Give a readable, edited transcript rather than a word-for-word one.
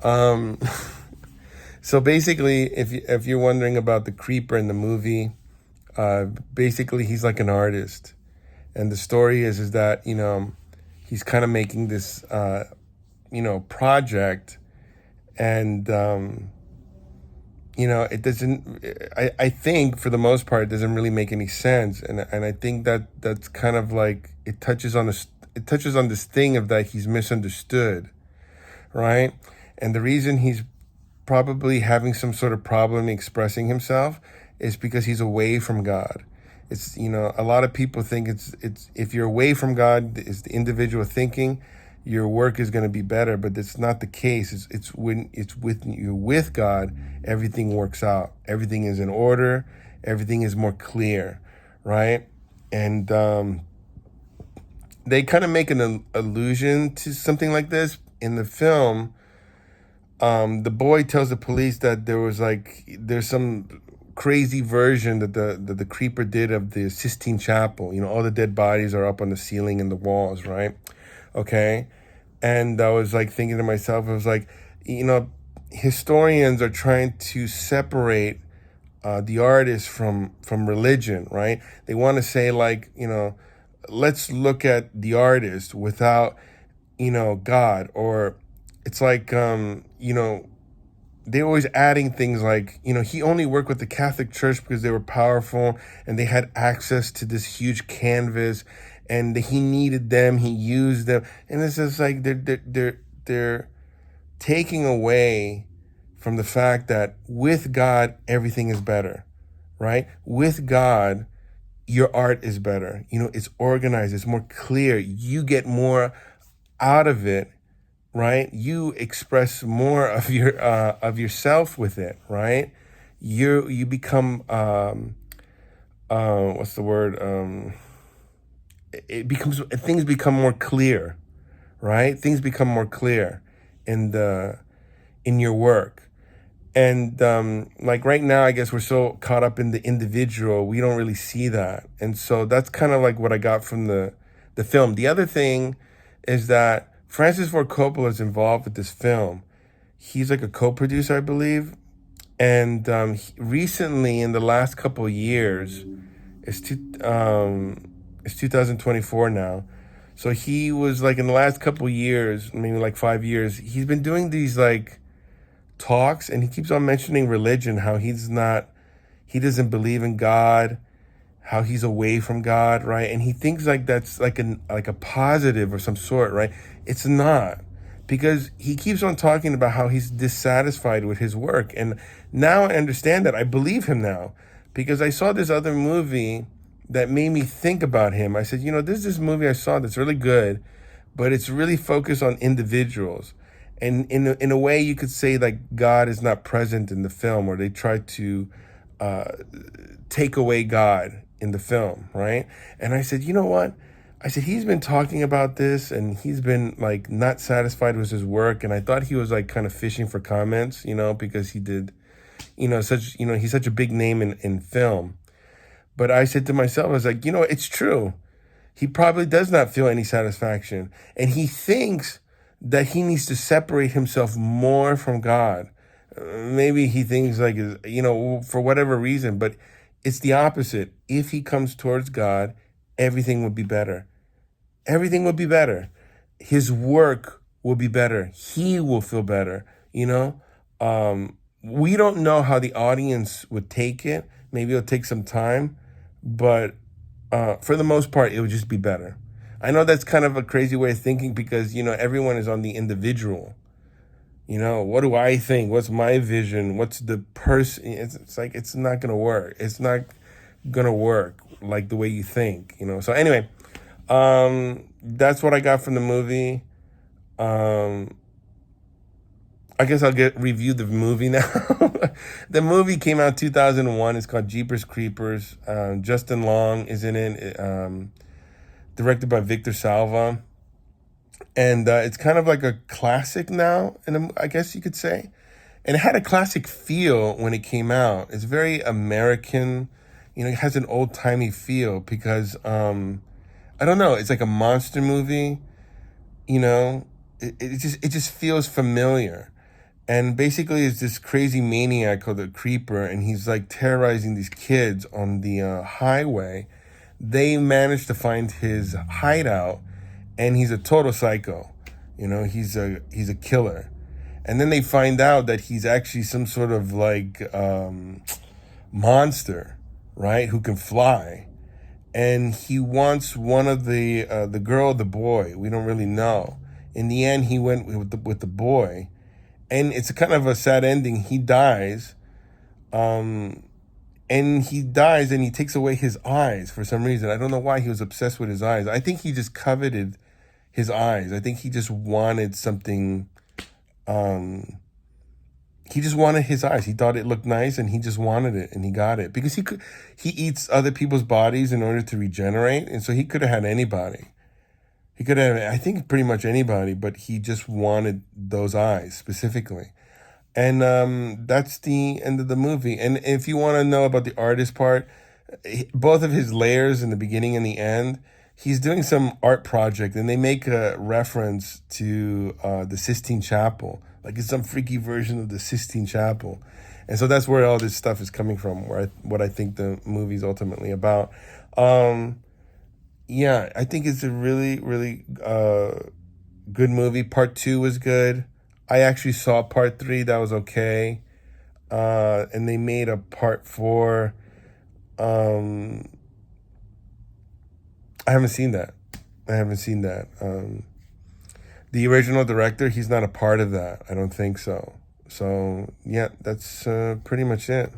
Um, so basically, if you're wondering about the creeper in the movie, basically he's like an artist, and the story is that he's kind of making this project, and it doesn't. I think for the most part, it doesn't really make any sense, and I think that that's kind of like it touches on this thing of that he's misunderstood, right? And the reason he's probably having some sort of problem expressing himself is because he's away from God. It's a lot of people think it's if you're away from God, is the individual thinking, your work is going to be better, but that's not the case. It's when it's with you're with God, everything works out. Everything is in order. Everything is more clear, right? And they kind of make an allusion to something like this in the film. The boy tells the police that there's some crazy version that the creeper did of the Sistine Chapel. All the dead bodies are up on the ceiling and the walls, right? Okay. And I was like thinking to myself, I was like, historians are trying to separate the artist from religion, right? They want to say like, let's look at the artist without, God, or it's like, they always adding things like, he only worked with the Catholic Church because they were powerful and they had access to this huge canvas, and he needed them, he used them, and it's just like they're taking away from the fact that with God everything is better, right? With God, your art is better. It's organized, it's more clear. You get more out of it, right? You express more of yourself with it, right? You become what's the word? It becomes things become more clear, right? Things become more clear in your work. And like right now, I guess we're so caught up in the individual, we don't really see that. And so that's kind of like what I got from the film. The other thing is that Francis Ford Coppola is involved with this film. He's like a co-producer, I believe. And recently, in the last couple of years, it's it's 2024 now. So he was like in the last couple of years, maybe like 5 years, he's been doing these like talks, and he keeps on mentioning religion, how he doesn't believe in God, how he's away from God, right? And he thinks like that's like a positive or some sort, right? It's not, because he keeps on talking about how he's dissatisfied with his work. And now I understand that. I believe him now, because I saw this other movie that made me think about him. I said, there's this movie I saw that's really good, but it's really focused on individuals. And in a way, you could say like God is not present in the film, or they try to uh, take away God in the film, right? And I said, you know what? I said, he's been talking about this, and he's been like not satisfied with his work. And I thought he was like kind of fishing for comments, because he did, he's such a big name in film. But I said to myself, I was like, it's true. He probably does not feel any satisfaction. And he thinks that he needs to separate himself more from God. Maybe he thinks like, for whatever reason, but it's the opposite. If he comes towards God, everything would be better. Everything would be better. His work will be better. He will feel better, we don't know how the audience would take it. Maybe it'll take some time, but for the most part, it would just be better. I know that's kind of a crazy way of thinking, because, everyone is on the individual. What do I think? What's my vision? What's the person? It's like, it's not going to work. It's not going to work like the way you think, So anyway, that's what I got from the movie. Um, I guess I'll get review the movie now. The movie came out 2001. It's called Jeepers Creepers. Justin Long is in it. Directed by Victor Salva, and it's kind of like a classic now, and I guess you could say. And it had a classic feel when it came out. It's very American. It has an old timey feel because I don't know. It's like a monster movie. It just feels familiar. And basically, it's this crazy maniac called the Creeper, and he's like terrorizing these kids on the highway. They managed to find his hideout, and he's a total psycho. You know, he's a killer. And then they find out that he's actually some sort of like monster, right? Who can fly, and he wants one of the girl or the boy. We don't really know. In the end, he went with the boy, and it's a kind of a sad ending. He dies, and he dies, and he takes away his eyes for some reason. I don't know why he was obsessed with his eyes. I think he just coveted his eyes. I think he just wanted something. Um, he just wanted his eyes. He thought it looked nice, and he just wanted it, and he got it because he eats other people's bodies in order to regenerate, and so he could have had anybody. He could have, I think, pretty much anybody, but he just wanted those eyes specifically. And that's the end of the movie. And if you want to know about the artist part, both of his layers in the beginning and the end, he's doing some art project, and they make a reference to the Sistine Chapel, like it's some freaky version of the Sistine Chapel. And so that's where all this stuff is coming from, what I think the movie's ultimately about. Um, yeah, I think it's a really, really good movie. Part two was good. I actually saw part three. That was okay. And they made a part four. Um, I haven't seen that. I haven't seen that. The original director, he's not a part of that. I don't think so. So, yeah, that's pretty much it.